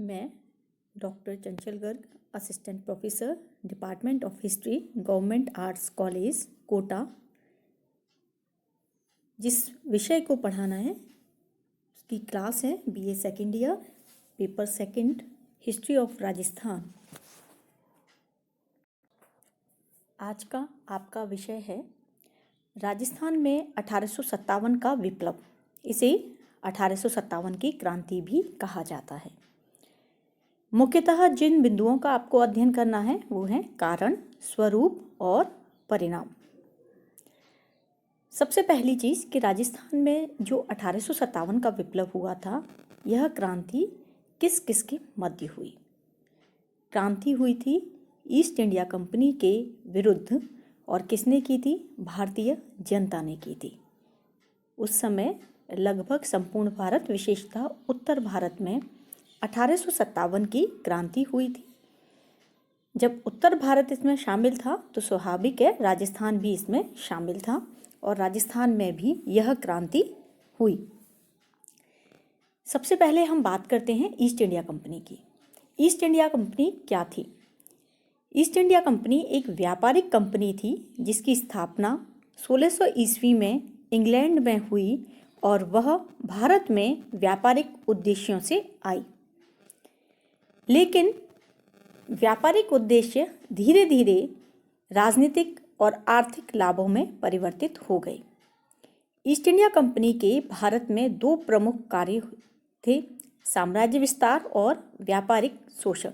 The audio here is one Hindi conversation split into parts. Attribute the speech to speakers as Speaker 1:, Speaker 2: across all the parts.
Speaker 1: मैं doctor Chanchal Garg, assistant professor, department of history, government arts college Kota, जिस विषय को पढ़ाना है उसकी क्लास है BA second year, paper second, history of Rajasthan. आज का आपका विषय है राजस्थान में 1857 का विप्लव। इसे 1857 की क्रांति भी कहा जाता है। मुख्यतः जिन बिंदुओं का आपको अध्ययन करना है वो है कारण, स्वरूप और परिणाम। सबसे पहली चीज़ कि राजस्थान में जो 1857 का विप्लव हुआ था, यह क्रांति किस किस के मध्य हुई। क्रांति हुई थी ईस्ट इंडिया कंपनी के विरुद्ध, और किसने की थी? भारतीय जनता ने की थी। उस समय लगभग संपूर्ण भारत, विशेषतः उत्तर भारत में 1857 की क्रांति हुई थी। जब उत्तर भारत इसमें शामिल था तो स्वाभाविक है राजस्थान भी इसमें शामिल था, और राजस्थान में भी यह क्रांति हुई। सबसे पहले हम बात करते हैं ईस्ट इंडिया कंपनी की। ईस्ट इंडिया कंपनी क्या थी? ईस्ट इंडिया कंपनी एक व्यापारिक कंपनी थी जिसकी स्थापना 1600 ईस्वी में इंग्लैंड में हुई, और वह भारत में व्यापारिक उद्देश्यों से आई। लेकिन व्यापारिक उद्देश्य धीरे धीरे राजनीतिक और आर्थिक लाभों में परिवर्तित हो गए। ईस्ट इंडिया कंपनी के भारत में दो प्रमुख कार्य थे: साम्राज्य विस्तार और व्यापारिक शोषण।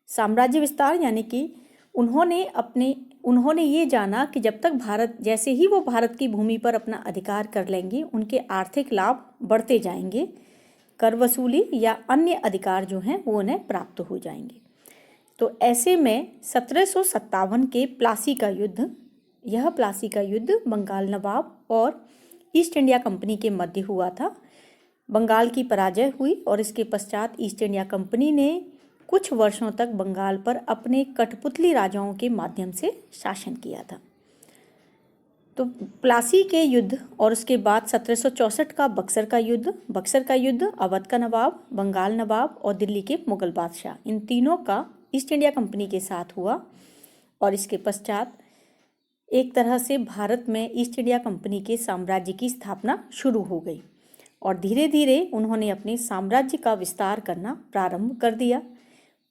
Speaker 1: साम्राज्य विस्तार यानी कि उन्होंने ये जाना कि जब तक भारत, जैसे ही वो भारत की भूमि पर अपना अधिकार कर लेंगे, उनके आर्थिक लाभ बढ़ते जाएंगे, कर वसूली या अन्य अधिकार जो हैं वो उन्हें प्राप्त हो जाएंगे। तो ऐसे में 1757 के प्लासी का युद्ध, यह प्लासी का युद्ध बंगाल नवाब और ईस्ट इंडिया कंपनी के मध्य हुआ था। बंगाल की पराजय हुई और इसके पश्चात ईस्ट इंडिया कंपनी ने कुछ वर्षों तक बंगाल पर अपने कठपुतली राजाओं के माध्यम से शासन किया था। तो प्लासी के युद्ध और उसके बाद 1764 का बक्सर का युद्ध अवध का नवाब, बंगाल नवाब और दिल्ली के मुगल बादशाह, इन तीनों का ईस्ट इंडिया कंपनी के साथ हुआ। और इसके पश्चात एक तरह से भारत में ईस्ट इंडिया कंपनी के साम्राज्य की स्थापना शुरू हो गई, और धीरे धीरे उन्होंने अपने साम्राज्य का विस्तार करना प्रारंभ कर दिया।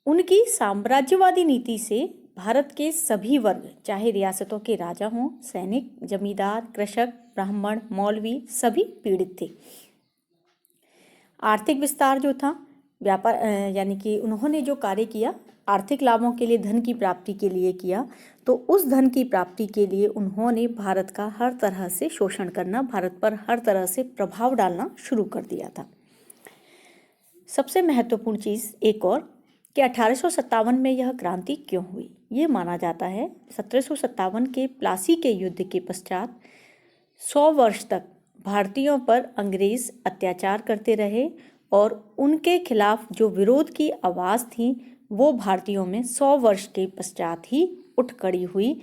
Speaker 1: उनकी साम्राज्यवादी नीति से भारत के सभी वर्ग, चाहे रियासतों के राजा हों, सैनिक, जमींदार, कृषक, ब्राह्मण, मौलवी, सभी पीड़ित थे। आर्थिक विस्तार जो था, व्यापार यानी कि उन्होंने जो कार्य किया आर्थिक लाभों के लिए, धन की प्राप्ति के लिए किया, तो उस धन की प्राप्ति के लिए उन्होंने भारत का हर तरह से शोषण करना, भारत पर हर तरह से प्रभाव डालना शुरू कर दिया था। सबसे महत्वपूर्ण चीज़ एक और कि 1857 में यह क्रांति क्यों हुई। ये माना जाता है 1757 के प्लासी के युद्ध के पश्चात 100 वर्ष तक भारतीयों पर अंग्रेज अत्याचार करते रहे, और उनके खिलाफ जो विरोध की आवाज़ थी वो भारतीयों में 100 वर्ष के पश्चात ही उठ खड़ी हुई।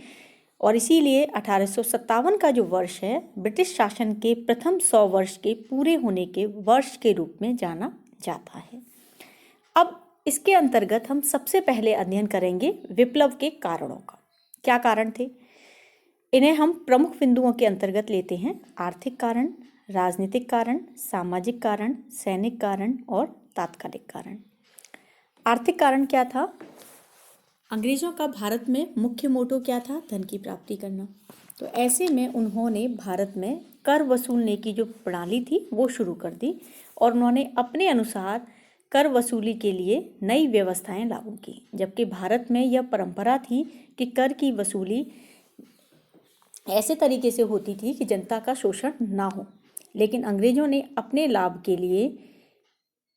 Speaker 1: और इसीलिए 1857 का जो वर्ष है, ब्रिटिश शासन के प्रथम 100 वर्ष के पूरे होने के वर्ष के रूप में जाना जाता है। अब इसके अंतर्गत हम सबसे पहले अध्ययन करेंगे विप्लव के कारणों का। क्या कारण थे? इन्हें हम प्रमुख बिंदुओं के अंतर्गत लेते हैं: आर्थिक कारण, राजनीतिक कारण, सामाजिक कारण, सैनिक कारण और तात्कालिक कारण। आर्थिक कारण क्या था? अंग्रेजों का भारत में मुख्य मोटो क्या था? धन की प्राप्ति करना। तो ऐसे में उन्होंने भारत में कर वसूलने की जो प्रणाली थी वो शुरू कर दी, और उन्होंने अपने अनुसार कर वसूली के लिए नई व्यवस्थाएं लागू की। जबकि भारत में यह परंपरा थी कि कर की वसूली ऐसे तरीके से होती थी कि जनता का शोषण ना हो, लेकिन अंग्रेजों ने अपने लाभ के लिए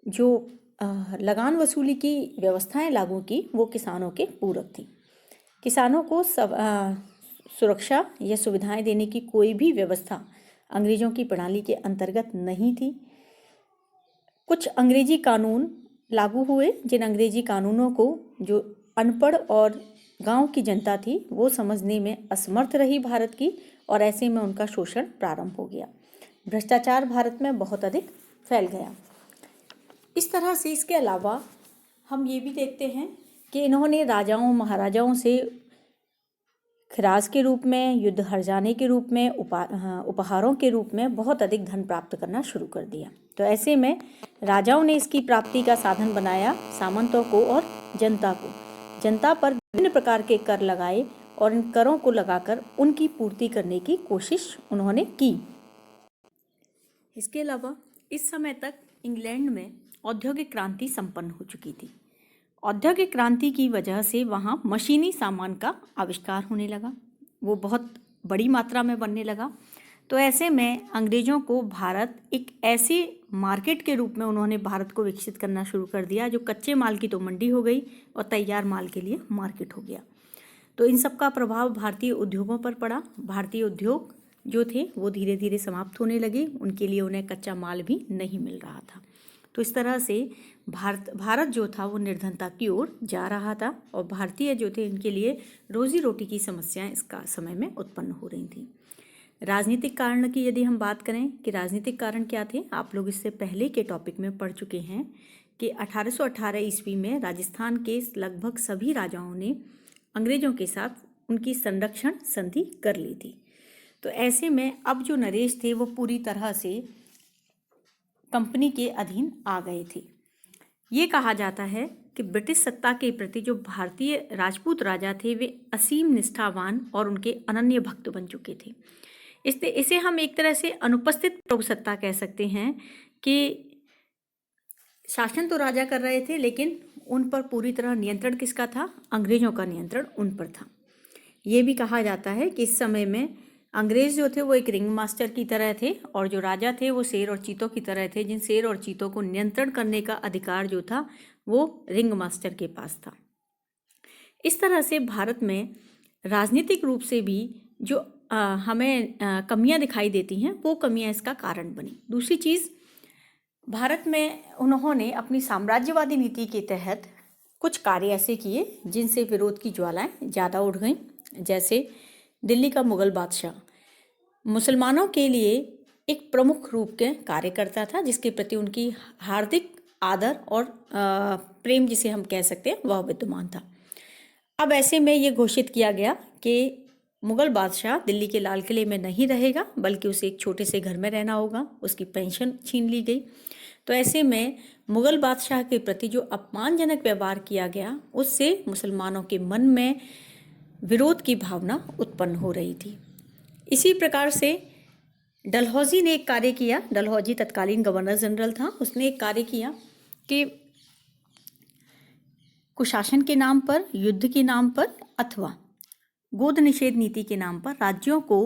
Speaker 1: जो लगान वसूली की व्यवस्थाएं लागू की वो किसानों के पूरक थी। किसानों को सुरक्षा या सुविधाएं देने की कोई भी व्यवस्था अंग्रेजों की प्रणाली के अंतर्गत नहीं थी। कुछ अंग्रेजी कानून लागू हुए, जिन अंग्रेजी कानूनों को जो अनपढ़ और गांव की जनता थी वो समझने में असमर्थ रही भारत की, और ऐसे में उनका शोषण प्रारंभ हो गया। भ्रष्टाचार भारत में बहुत अधिक फैल गया। इस तरह से इसके अलावा हम ये भी देखते हैं कि इन्होंने राजाओं महाराजाओं से खिराज के रूप में, युद्ध हर जाने के रूप में, उपहारों के रूप में बहुत अधिक धन प्राप्त करना शुरू कर दिया। तो ऐसे में राजाओं ने इसकी प्राप्ति का साधन बनाया सामंतों को और जनता को। जनता पर विभिन्न प्रकार के कर लगाए और इन करों को लगाकर उनकी पूर्ति करने की कोशिश उन्होंने की। इसके अलावा इस समय तक इंग्लैंड में औद्योगिक क्रांति संपन्न हो चुकी थी। औद्योगिक क्रांति की वजह से वहाँ मशीनी सामान का आविष्कार होने लगा, वो बहुत बड़ी मात्रा में बनने लगा। तो ऐसे में अंग्रेज़ों को भारत एक ऐसे मार्केट के रूप में उन्होंने भारत को विकसित करना शुरू कर दिया जो कच्चे माल की तो मंडी हो गई और तैयार माल के लिए मार्केट हो गया। तो इन सब का प्रभाव भारतीय उद्योगों पर पड़ा। भारतीय उद्योग जो थे वो धीरे धीरे समाप्त होने लगे, उनके लिए उन्हें कच्चा माल भी नहीं मिल रहा था। तो इस तरह से भारत जो था वो निर्धनता की ओर जा रहा था और भारतीय जो थे इनके लिए रोजी रोटी की समस्याएं इस समय में उत्पन्न हो रही थी। राजनीतिक कारण की यदि हम बात करें कि राजनीतिक कारण क्या थे, आप लोग इससे पहले के टॉपिक में पढ़ चुके हैं कि 1818 ईस्वी में राजस्थान के लगभग सभी राजाओं ने अंग्रेजों के साथ उनकी संरक्षण संधि कर ली थी। तो ऐसे में अब जो नरेश थे वो पूरी तरह से कंपनी के अधीन आ गए थे। ये कहा जाता है कि ब्रिटिश सत्ता के प्रति जो भारतीय राजपूत राजा थे वे असीम निष्ठावान और उनके अनन्य भक्त बन चुके थे। इसे हम एक तरह से अनुपस्थित प्रभु सत्ता कह सकते हैं कि शासन तो राजा कर रहे थे लेकिन उन पर पूरी तरह नियंत्रण किसका था? अंग्रेजों का नियंत्रण उन पर था। ये भी कहा जाता है कि इस समय में अंग्रेज जो थे वो एक रिंग मास्टर की तरह थे और जो राजा थे वो शेर और चीतों की तरह थे, जिन शेर और चीतों को नियंत्रण करने का अधिकार जो था वो रिंग मास्टर के पास था। इस तरह से भारत में राजनीतिक रूप से भी जो हमें कमियां दिखाई देती हैं वो कमियां इसका कारण बनी। दूसरी चीज़, भारत में उन्होंने अपनी साम्राज्यवादी नीति के तहत कुछ कार्य ऐसे किए जिनसे विरोध की ज्वालाएं ज़्यादा उठ गईं। जैसे दिल्ली का मुगल बादशाह मुसलमानों के लिए एक प्रमुख रूप के कार्य करता था, जिसके प्रति उनकी हार्दिक आदर और प्रेम जिसे हम कह सकते हैं वह विद्यमान था। अब ऐसे में ये घोषित किया गया कि मुगल बादशाह दिल्ली के लाल किले में नहीं रहेगा बल्कि उसे एक छोटे से घर में रहना होगा। उसकी पेंशन छीन ली गई। तो ऐसे में मुगल बादशाह के प्रति जो अपमानजनक व्यवहार किया गया उससे मुसलमानों के मन में विरोध की भावना उत्पन्न हो रही थी। इसी प्रकार से डलहौजी ने एक कार्य किया। डलहौजी तत्कालीन गवर्नर जनरल था। उसने एक कार्य किया कि कुशासन के नाम पर, युद्ध के नाम पर अथवा गोद निषेध नीति के नाम पर राज्यों को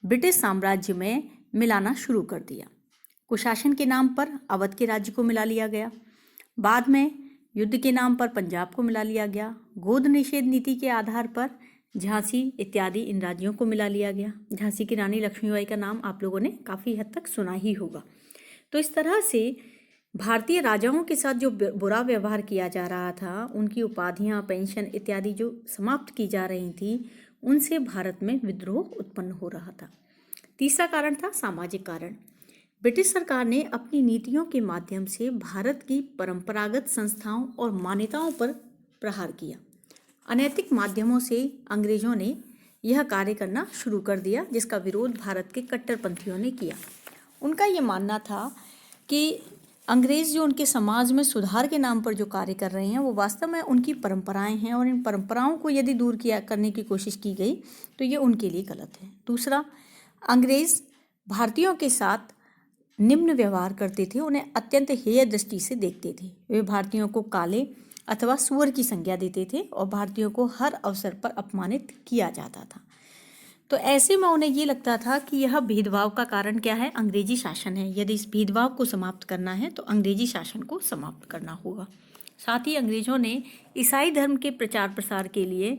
Speaker 1: ब्रिटिश साम्राज्य में मिलाना शुरू कर दिया। कुशासन के नाम पर अवध के राज्य को मिला लिया गया। बाद में युद्ध के नाम पर पंजाब को मिला लिया गया। गोद निषेध नीति के आधार पर झांसी इत्यादि इन राज्यों को मिला लिया गया। झांसी की रानी लक्ष्मीबाई का नाम आप लोगों ने काफ़ी हद तक सुना ही होगा। तो इस तरह से भारतीय राजाओं के साथ जो बुरा व्यवहार किया जा रहा था, उनकी उपाधियां, पेंशन इत्यादि जो समाप्त की जा रही थी, उनसे भारत में विद्रोह उत्पन्न हो रहा था। तीसरा कारण था सामाजिक कारण। ब्रिटिश सरकार ने अपनी नीतियों के माध्यम से भारत की परंपरागत संस्थाओं और मान्यताओं पर प्रहार किया। अनैतिक माध्यमों से अंग्रेजों ने यह कार्य करना शुरू कर दिया, जिसका विरोध भारत के कट्टरपंथियों ने किया। उनका ये मानना था कि अंग्रेज जो उनके समाज में सुधार के नाम पर जो कार्य कर रहे हैं वो वास्तव में उनकी परंपराएं हैं और इन परंपराओं को यदि दूर करने की कोशिश की गई तो ये उनके लिए गलत है। दूसरा, अंग्रेज भारतीयों के साथ निम्न व्यवहार करते थे, उन्हें अत्यंत हेय दृष्टि से देखते थे। वे भारतीयों को काले अथवा सुअर की संज्ञा देते थे और भारतीयों को हर अवसर पर अपमानित किया जाता था। तो ऐसे में उन्हें ये लगता था कि यह भेदभाव का कारण क्या है? अंग्रेजी शासन है। यदि इस भेदभाव को समाप्त करना है तो अंग्रेजी शासन को समाप्त करना होगा। साथ ही अंग्रेजों ने ईसाई धर्म के प्रचार प्रसार के लिए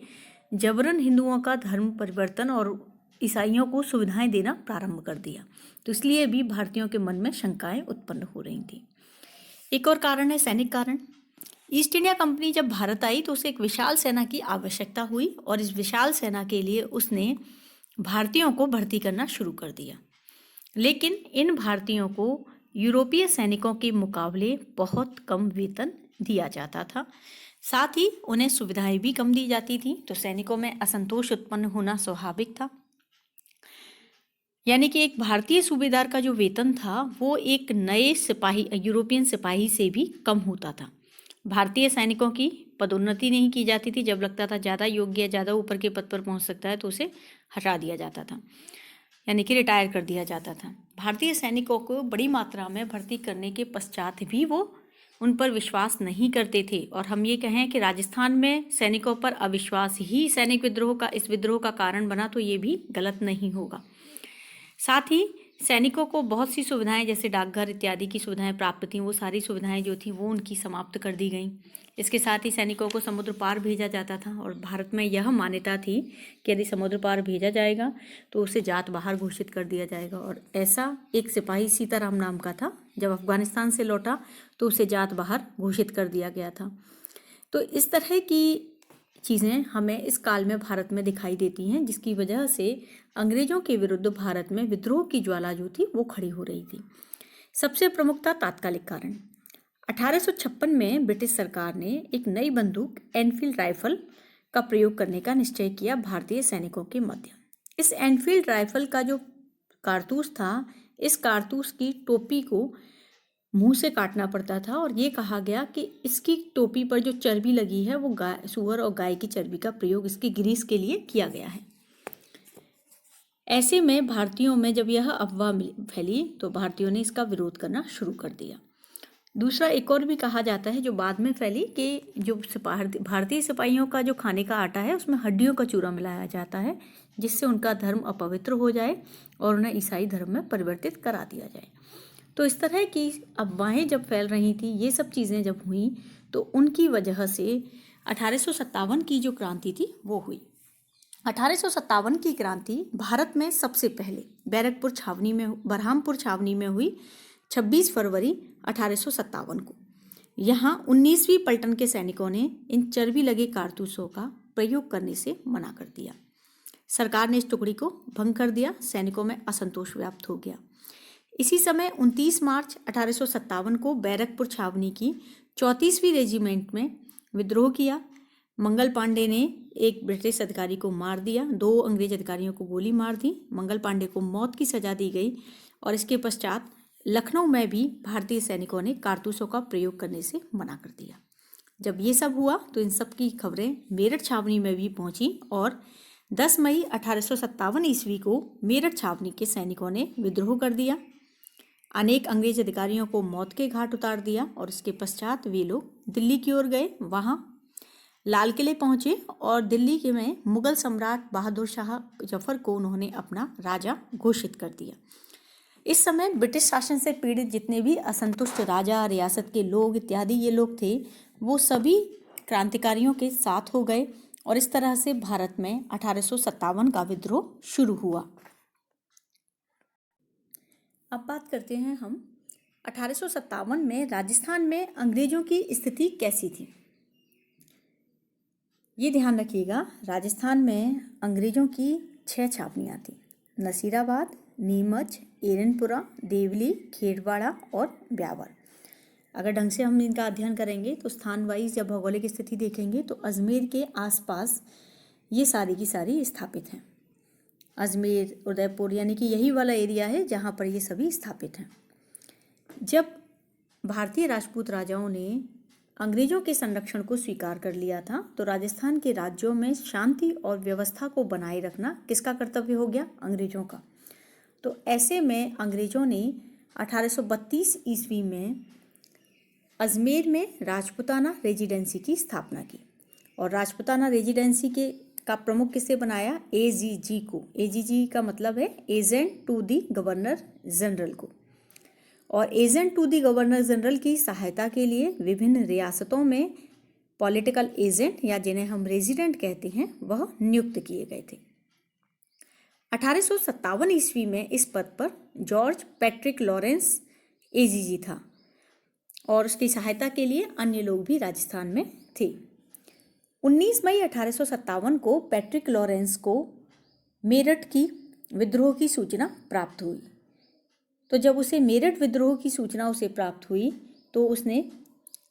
Speaker 1: जबरन हिंदुओं का धर्म परिवर्तन और ईसाइयों को सुविधाएं देना प्रारंभ कर दिया। तो इसलिए भी भारतीयों के मन में शंकाएं उत्पन्न हो रही थी। एक और कारण है सैनिक कारण। ईस्ट इंडिया कंपनी जब भारत आई तो उसे एक विशाल सेना की आवश्यकता हुई और इस विशाल सेना के लिए उसने भारतीयों को भर्ती करना शुरू कर दिया। लेकिन इन भारतीयों को यूरोपीय सैनिकों के मुकाबले बहुत कम वेतन दिया जाता था। साथ ही उन्हें सुविधाएं भी कम दी जाती थी, तो सैनिकों में असंतोष उत्पन्न होना स्वाभाविक था। यानी कि एक भारतीय सूबेदार का जो वेतन था वो एक नए सिपाही, यूरोपियन सिपाही से भी कम होता था। भारतीय सैनिकों की पदोन्नति नहीं की जाती थी। जब लगता था ज़्यादा योग्य, ज़्यादा ऊपर के पद पर पहुंच सकता है, तो उसे हटा दिया जाता था, यानी कि रिटायर कर दिया जाता था। भारतीय सैनिकों को बड़ी मात्रा में भर्ती करने के पश्चात भी वो उन पर विश्वास नहीं करते थे। और हम ये कहें कि राजस्थान में सैनिकों पर अविश्वास ही सैनिक विद्रोह का, इस विद्रोह का कारण बना, तो ये भी गलत नहीं होगा। साथ ही सैनिकों को बहुत सी सुविधाएं, जैसे डाकघर इत्यादि की सुविधाएं प्राप्त थीं, वो सारी सुविधाएं जो थी वो उनकी समाप्त कर दी गईं। इसके साथ ही सैनिकों को समुद्र पार भेजा जाता था, और भारत में यह मान्यता थी कि यदि समुद्र पार भेजा जाएगा तो उसे जात बाहर घोषित कर दिया जाएगा। और ऐसा एक सिपाही सीताराम नाम का था, जब अफगानिस्तान से लौटा तो उसे जात बाहर घोषित कर दिया गया था। तो इस तरह की चीज़ें हमें इस काल में भारत में दिखाई देती हैं, जिसकी वजह से अंग्रेजों के विरुद्ध भारत में विद्रोह की ज्वाला जो थी वो खड़ी हो रही थी। सबसे प्रमुख था तात्कालिक कारण। 1856 में ब्रिटिश सरकार ने एक नई बंदूक एनफील्ड राइफल का प्रयोग करने का निश्चय किया भारतीय सैनिकों के मध्य। इस एनफील्ड राइफल का जो कारतूस था, इस कारतूस की टोपी को मुंह से काटना पड़ता था, और ये कहा गया कि इसकी टोपी पर जो चर्बी लगी है वो गाय, सूअर और गाय की चर्बी का प्रयोग इसकी ग्रीस के लिए किया गया है। ऐसे में भारतीयों में जब यह अफवाह फैली तो भारतीयों ने इसका विरोध करना शुरू कर दिया। दूसरा एक और भी कहा जाता है जो बाद में फैली, कि जो भारतीय सिपाहियों का जो खाने का आटा है उसमें हड्डियों का चूरा मिलाया जाता है, जिससे उनका धर्म अपवित्र हो जाए और उन्हें ईसाई धर्म में परिवर्तित करा दिया जाए। तो इस तरह की अफवाहें जब फैल रही थी, ये सब चीज़ें जब हुई, तो उनकी वजह से 1857 की जो क्रांति थी वो हुई। 1857 की क्रांति भारत में सबसे पहले बरहामपुर छावनी में हुई 26 फरवरी 1857 को। यहाँ 19वीं पलटन के सैनिकों ने इन चर्बी लगे कारतूसों का प्रयोग करने से मना कर दिया। सरकार ने इस टुकड़ी को भंग कर दिया। सैनिकों में असंतोष व्याप्त हो गया। इसी समय 29 मार्च 1857 को बैरकपुर छावनी की 34वीं रेजिमेंट में विद्रोह किया। मंगल पांडे ने एक ब्रिटिश अधिकारी को मार दिया, 2 अंग्रेज अधिकारियों को गोली मार दी। मंगल पांडे को मौत की सजा दी गई। और इसके पश्चात लखनऊ में भी भारतीय सैनिकों ने कारतूसों का प्रयोग करने से मना कर दिया। जब ये सब हुआ तो इन सब की खबरें मेरठ छावनी में भी पहुंची, और 10 मई 1857 ईस्वी को मेरठ छावनी के सैनिकों ने विद्रोह कर दिया। अनेक अंग्रेज अधिकारियों को मौत के घाट उतार दिया, और इसके पश्चात वे लोग दिल्ली की ओर गए। वहाँ लाल किले पहुँचे और दिल्ली के में मुगल सम्राट बहादुर शाह जफर को उन्होंने अपना राजा घोषित कर दिया। इस समय ब्रिटिश शासन से पीड़ित जितने भी असंतुष्ट राजा, रियासत के लोग इत्यादि ये लोग थे, वो सभी क्रांतिकारियों के साथ हो गए, और इस तरह से भारत में 1857 का विद्रोह शुरू हुआ। अब बात करते हैं हम 1857 में राजस्थान में अंग्रेजों की स्थिति कैसी थी। ये ध्यान रखिएगा, राजस्थान में अंग्रेजों की 6 छावनियाँ थी। नसीराबाद, नीमच, एरनपुरा, देवली, खेड़वाड़ा और ब्यावर। अगर ढंग से हम इनका अध्ययन करेंगे तो स्थान वाइज जब भौगोलिक स्थिति देखेंगे तो अजमेर के आसपास ये सारी की सारी स्थापित हैं। अजमेर, उदयपुर, यानी कि यही वाला एरिया है जहाँ पर ये सभी स्थापित हैं। जब भारतीय राजपूत राजाओं ने अंग्रेजों के संरक्षण को स्वीकार कर लिया था तो राजस्थान के राज्यों में शांति और व्यवस्था को बनाए रखना किसका कर्तव्य हो गया? अंग्रेजों का। तो ऐसे में अंग्रेजों ने 1832 ईस्वी में अजमेर में राजपूताना रेजिडेंसी की स्थापना की, और राजपूताना रेजिडेंसी का प्रमुख किसे बनाया? एजीजी को। एजीजी का मतलब है agent to the governor general को। और agent to the governor general की सहायता के लिए विभिन्न रियासतों में पॉलिटिकल एजेंट या जिन्हें हम रेजिडेंट कहते हैं वह नियुक्त किए गए थे। 1857 ईस्वी में इस पद पर जॉर्ज पैट्रिक लॉरेंस एजीजी था, और उसकी सहायता के लिए अन्य लोग भी राजस्थान में थे। 19 मई 1857 को पैट्रिक लॉरेंस को मेरठ की विद्रोह की सूचना प्राप्त हुई। तो जब उसे मेरठ विद्रोह की सूचना उसे प्राप्त हुई तो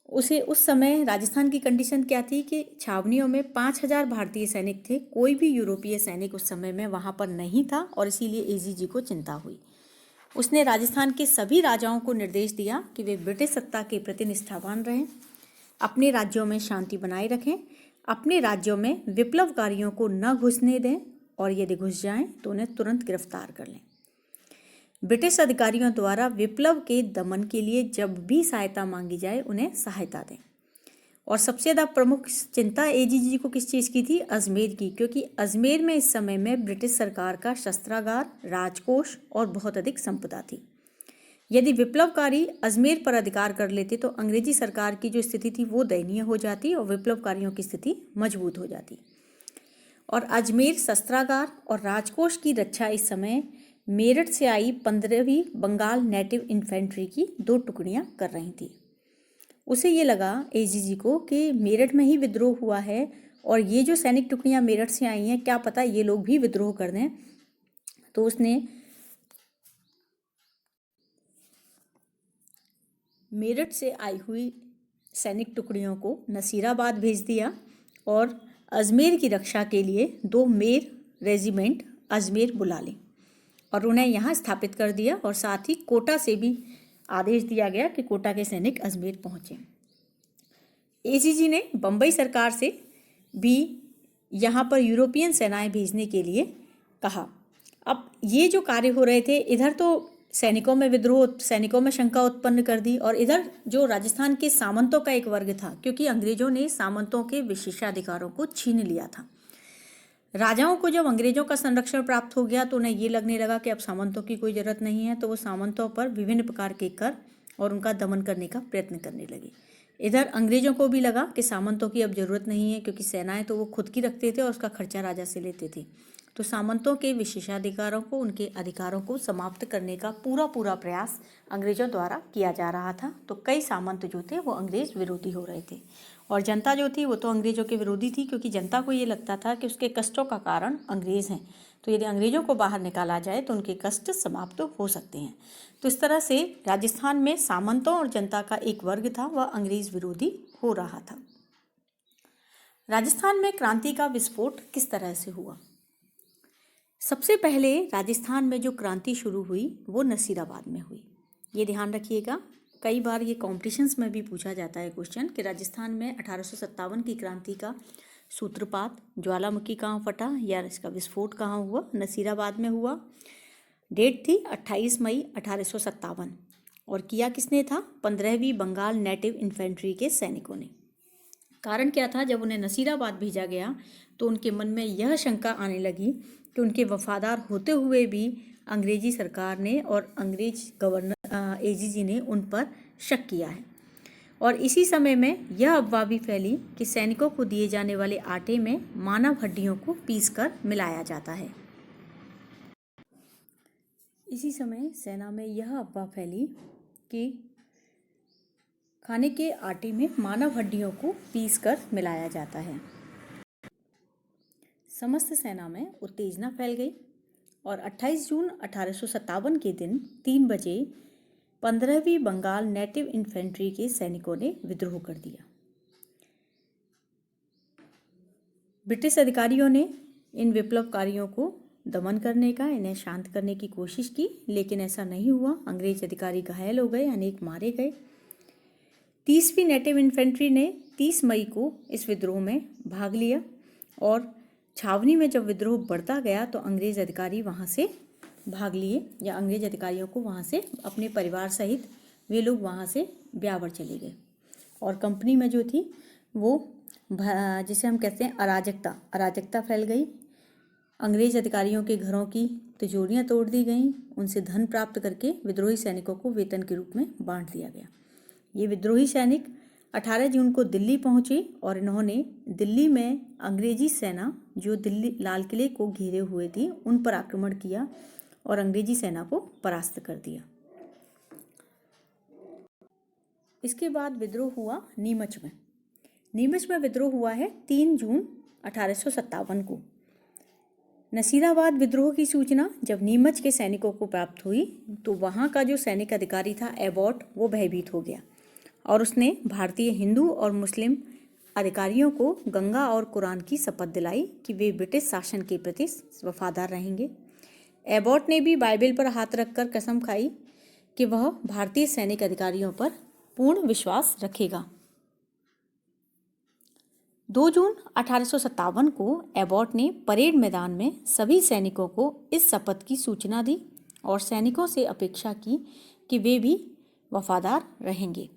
Speaker 1: उसे उस समय राजस्थान की कंडीशन क्या थी कि छावनियों में 5,000 भारतीय सैनिक थे, कोई भी यूरोपीय सैनिक उस समय में वहाँ पर नहीं था और इसीलिए एजीजी को चिंता हुई। उसने राजस्थान के सभी राजाओं को निर्देश दिया कि वे ब्रिटिश सत्ता के प्रति निष्ठावान रहें, अपने राज्यों में शांति बनाए रखें, अपने राज्यों में विप्लवकारियों को न घुसने दें और यदि घुस जाएं तो उन्हें तुरंत गिरफ्तार कर लें। ब्रिटिश अधिकारियों द्वारा विप्लव के दमन के लिए जब भी सहायता मांगी जाए उन्हें सहायता दें। और सबसे ज़्यादा प्रमुख चिंता एजीजी को किस चीज़ की थी? अजमेर की, क्योंकि अजमेर में इस समय में ब्रिटिश सरकार का शस्त्रागार, राजकोष और बहुत अधिक संपदा थी। यदि विप्लवकारी अजमेर पर अधिकार कर लेते तो अंग्रेजी सरकार की जो स्थिति थी वो दयनीय हो जाती और विप्लवकारियों की स्थिति मजबूत हो जाती। और अजमेर शस्त्रागार और राजकोष की रक्षा इस समय मेरठ से आई 15वीं बंगाल नेटिव इन्फेंट्री की 2 टुकड़ियां कर रही थी। उसे ये लगा एजीजी को कि मेरठ में ही विद्रोह हुआ है और ये जो सैनिक टुकड़ियां मेरठ से आई हैं, क्या पता ये लोग भी विद्रोह कर दें। तो उसने मेरठ से आई हुई सैनिक टुकड़ियों को नसीराबाद भेज दिया और अजमेर की रक्षा के लिए 2 मेर रेजिमेंट अजमेर बुला लें और उन्हें यहाँ स्थापित कर दिया। और साथ ही कोटा से भी आदेश दिया गया कि कोटा के सैनिक अजमेर पहुँचें। एजीजी ने बम्बई सरकार से भी यहाँ पर यूरोपियन सेनाएं भेजने के लिए कहा। अब ये जो कार्य हो रहे थे, इधर तो सैनिकों में विद्रोह, सैनिकों में शंका उत्पन्न कर दी और इधर जो राजस्थान के सामंतों का एक वर्ग था, क्योंकि अंग्रेजों ने सामंतों के विशेषाधिकारों को छीन लिया था। राजाओं को जब अंग्रेजों का संरक्षण प्राप्त हो गया तो उन्हें ये लगने लगा कि अब सामंतों की कोई ज़रूरत नहीं है, तो वो सामंतों पर विभिन्न प्रकार के कर और उनका दमन करने का प्रयत्न करने लगे। इधर अंग्रेजों को भी लगा कि सामंतों की अब ज़रूरत नहीं है, क्योंकि सेनाएं तो वो खुद की रखते थे और उसका खर्चा राजा से लेते थे। तो सामंतों के विशेषाधिकारों को, उनके अधिकारों को समाप्त करने का पूरा प्रयास अंग्रेजों द्वारा किया जा रहा था। तो कई सामंत जो थे वो अंग्रेज विरोधी हो रहे थे और जनता जो थी वो तो अंग्रेजों के विरोधी थी, क्योंकि जनता को ये लगता था कि उसके कष्टों का कारण अंग्रेज हैं, तो यदि अंग्रेजों को बाहर निकाला जाए तो उनके कष्ट समाप्त हो सकते हैं। तो इस तरह से राजस्थान में सामंतों और जनता का एक वर्ग था, वह अंग्रेज विरोधी हो रहा था। राजस्थान में क्रांति का विस्फोट किस तरह से हुआ? सबसे पहले राजस्थान में जो क्रांति शुरू हुई वो नसीराबाद में हुई। ये ध्यान रखिएगा, कई बार ये कॉम्पिटिशन्स में भी पूछा जाता है क्वेश्चन कि राजस्थान में 1857 की क्रांति का सूत्रपात, ज्वालामुखी कहाँ फटा या इसका विस्फोट कहाँ हुआ? नसीराबाद में हुआ। डेट थी 28 मई 1857 और किया किसने था? 15वीं बंगाल नेटिव इन्फेंट्री के सैनिकों ने। कारण क्या था? जब उन्हें नसीराबाद भेजा गया तो उनके मन में यह शंका आने लगी कि उनके वफादार होते हुए भी अंग्रेजी सरकार ने और अंग्रेज गवर्नर एजीजी ने उन पर शक किया है। और इसी समय में यह अफवाह भी फैली कि सैनिकों को दिए जाने वाले आटे में मानव हड्डियों को पीसकर मिलाया जाता है। इसी समय सेना में यह अफवाह फैली कि खाने के आटे में मानव हड्डियों को पीसकर मिलाया जाता है। समस्त सेना में उत्तेजना फैल गई और 28 जून 1857 के दिन 3 बजे 15वीं बंगाल नेटिव इन्फेंट्री के सैनिकों ने विद्रोह कर दिया। ब्रिटिश अधिकारियों ने इन विप्लवकारियों को दमन करने का, इन्हें शांत करने की कोशिश की, लेकिन ऐसा नहीं हुआ। अंग्रेज अधिकारी घायल हो गए, अनेक मारे गए। 30वीं नेटिव इन्फेंट्री ने 30 मई को इस विद्रोह में भाग लिया और छावनी में जब विद्रोह बढ़ता गया तो अंग्रेज अधिकारी वहाँ से भाग लिए, या अंग्रेज अधिकारियों को वहाँ से अपने परिवार सहित वे लोग वहाँ से ब्यावर चले गए। और कंपनी में जो थी वो जिसे हम कहते हैं अराजकता फैल गई। अंग्रेज अधिकारियों के घरों की तिजोरियाँ तोड़ दी गईं, उनसे धन प्राप्त करके विद्रोही सैनिकों को वेतन के रूप में बांट दिया गया। ये विद्रोही सैनिक 18 जून को दिल्ली पहुंचे और इन्होंने दिल्ली में अंग्रेजी सेना जो दिल्ली लाल किले को घेरे हुए थी उन पर आक्रमण किया और अंग्रेजी सेना को परास्त कर दिया। इसके बाद विद्रोह हुआ नीमच में। नीमच में विद्रोह हुआ है 3 जून 1857 को। नसीराबाद विद्रोह की सूचना जब नीमच के सैनिकों को प्राप्त हुई तो वहाँ का जो सैनिक अधिकारी था एबॉट, वो भयभीत हो गया और उसने भारतीय हिंदू और मुस्लिम अधिकारियों को गंगा और कुरान की शपथ दिलाई कि वे ब्रिटिश शासन के प्रति वफादार रहेंगे। एबॉट ने भी बाइबल पर हाथ रखकर कसम खाई कि वह भारतीय सैनिक अधिकारियों पर पूर्ण विश्वास रखेगा। 2 जून 1857 को एबॉट ने परेड मैदान में सभी सैनिकों को इस शपथ की सूचना दी और सैनिकों से अपेक्षा की कि वे भी वफादार रहेंगे।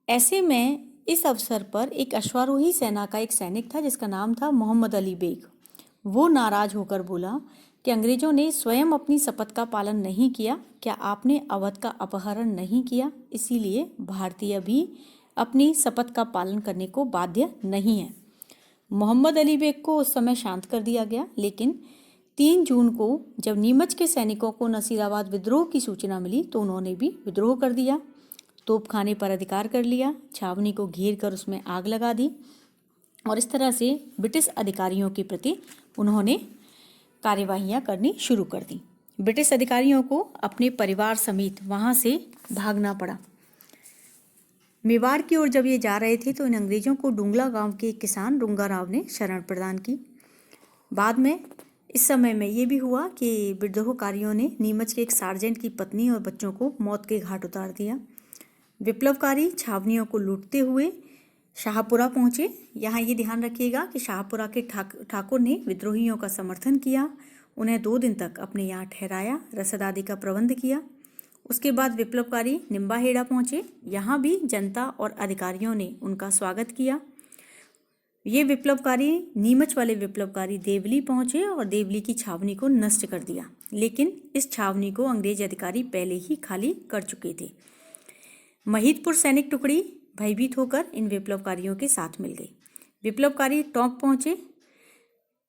Speaker 1: ऐसे में इस अवसर पर एक अश्वारोही सेना का एक सैनिक था जिसका नाम था मोहम्मद अली बेग। वो नाराज होकर बोला कि अंग्रेजों ने स्वयं अपनी शपथ का पालन नहीं किया। क्या आपने अवध का अपहरण नहीं किया? इसीलिए भारतीय भी अपनी शपथ का पालन करने को बाध्य नहीं है। मोहम्मद अली बेग को उस समय शांत कर दिया गया, लेकिन 3 जून को जब नीमच के सैनिकों को नसीराबाद विद्रोह की सूचना मिली तो उन्होंने भी विद्रोह कर दिया। तोपखाने पर अधिकार कर लिया, छावनी को घेर कर उसमें आग लगा दी और इस तरह से ब्रिटिश अधिकारियों के प्रति उन्होंने कार्यवाहियाँ करनी शुरू कर दी। ब्रिटिश अधिकारियों को अपने परिवार समेत वहाँ से भागना पड़ा। मेवाड़ की ओर जब ये जा रहे थे तो इन अंग्रेजों को डुंगला गांव के एक किसान रुंगा राव ने शरण प्रदान की। बाद में इस समय में ये भी हुआ कि विद्रोहकारियों ने नीमच के एक सार्जेंट की पत्नी और बच्चों को मौत के घाट उतार दिया। विप्लवकारी छावनियों को लूटते हुए शाहपुरा पहुंचे। यहाँ ये ध्यान रखिएगा कि शाहपुरा के ठाकुर ने विद्रोहियों का समर्थन किया, उन्हें 2 दिन तक अपने यहाँ ठहराया, रसद आदि का प्रबंध किया। उसके बाद विप्लवकारी निम्बाहेड़ा पहुंचे। यहाँ भी जनता और अधिकारियों ने उनका स्वागत किया। ये विप्लवकारी नीमच वाले विप्लवकारी देवली पहुंचे और देवली की छावनी को नष्ट कर दिया, लेकिन इस छावनी को अंग्रेज अधिकारी पहले ही खाली कर चुके थे। महिदपुर सैनिक टुकड़ी भयभीत होकर इन विप्लवकारियों के साथ मिल गई। विप्लवकारी टोंक पहुंचे,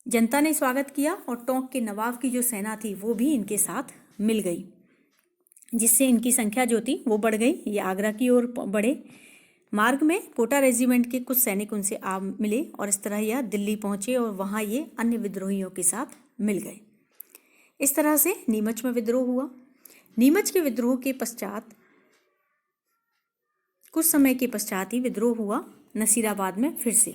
Speaker 1: जनता ने स्वागत किया और टोंक के नवाब की जो सेना थी वो भी इनके साथ मिल गई, जिससे इनकी संख्या जो थी वो बढ़ गई। ये आगरा की ओर बढ़े। मार्ग में कोटा रेजिमेंट के कुछ सैनिक उनसे आ मिले और इस तरह यह दिल्ली पहुंचे और वहाँ ये अन्य विद्रोहियों के साथ मिल गए। इस तरह से नीमच में विद्रोह हुआ। नीमच के विद्रोह के पश्चात कुछ समय के पश्चात ही विद्रोह हुआ नसीराबाद में फिर से।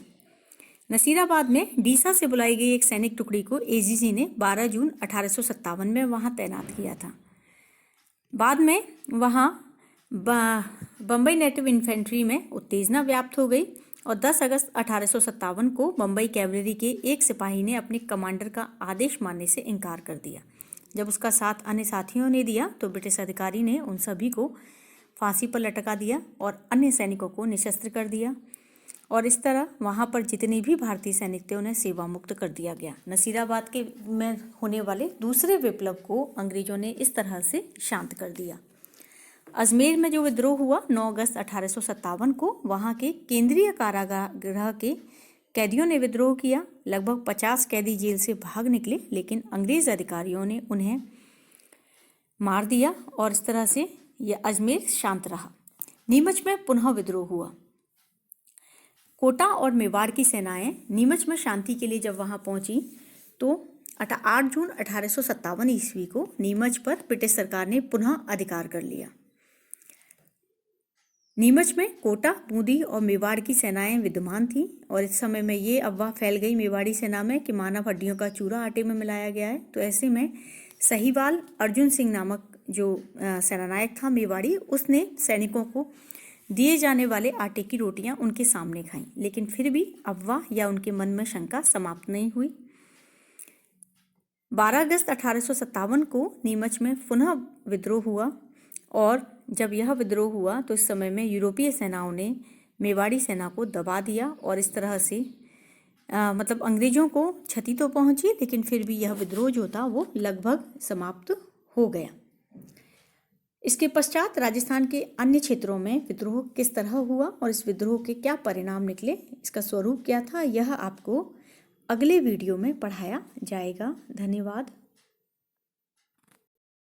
Speaker 1: नसीराबाद में डीसा से बुलाई गई एक सैनिक टुकड़ी को एजीसी ने 12 जून 1857 में वहाँ तैनात किया था। बाद में वहाँ बम्बई नेटिव इन्फेंट्री में उत्तेजना व्याप्त हो गई और 10 अगस्त 1857 को बम्बई कैवलरी के एक सिपाही ने अपने कमांडर का आदेश मानने से इनकार कर दिया। जब उसका साथ अन्य साथियों ने दिया तो ब्रिटिश अधिकारी ने उन सभी को फांसी पर लटका दिया और अन्य सैनिकों को निशस्त्र कर दिया और इस तरह वहाँ पर जितने भी भारतीय सैनिक थे उन्हें सेवा मुक्त कर दिया गया। नसीराबाद के में होने वाले दूसरे विप्लव को अंग्रेजों ने इस तरह से शांत कर दिया। अजमेर में जो विद्रोह हुआ 9 अगस्त 1857 को, वहाँ के केंद्रीय कारागृह के कैदियों ने विद्रोह किया। लगभग 50 कैदी जेल से भाग निकले, लेकिन अंग्रेज अधिकारियों ने उन्हें मार दिया और इस तरह से यह अजमेर शांत रहा। नीमच में पुनः विद्रोह हुआ। कोटा और मेवाड़ की सेनाएं नीमच में शांति के लिए जब वहां पहुंची तो 8 जून 1857 ईस्वी को नीमच पर ब्रिटिश सरकार ने पुनः अधिकार कर लिया। नीमच में कोटा, बूंदी और मेवाड़ की सेनाएं विद्यमान थीं और इस समय में ये अफवाह फैल गई मेवाड़ी सेना में कि मानव हड्डियों का चूरा आटे में मिलाया गया है। तो ऐसे में सहीवाल अर्जुन सिंह नामक जो सेनानायक था मेवाड़ी, उसने सैनिकों को दिए जाने वाले आटे की रोटियां उनके सामने खाईं, लेकिन फिर भी अफवाह या उनके मन में शंका समाप्त नहीं हुई। 12 अगस्त 1857 को नीमच में पुनः विद्रोह हुआ और जब यह विद्रोह हुआ तो इस समय में यूरोपीय सेनाओं ने मेवाड़ी सेना को दबा दिया और इस तरह से मतलब अंग्रेजों को क्षति तो पहुंची, लेकिन फिर भी यह विद्रोह जो था वो लगभग समाप्त हो गया। इसके पश्चात राजस्थान के अन्य क्षेत्रों में विद्रोह किस तरह हुआ और इस विद्रोह के क्या परिणाम निकले, इसका स्वरूप क्या था, यह आपको अगले वीडियो में पढ़ाया जाएगा। धन्यवाद।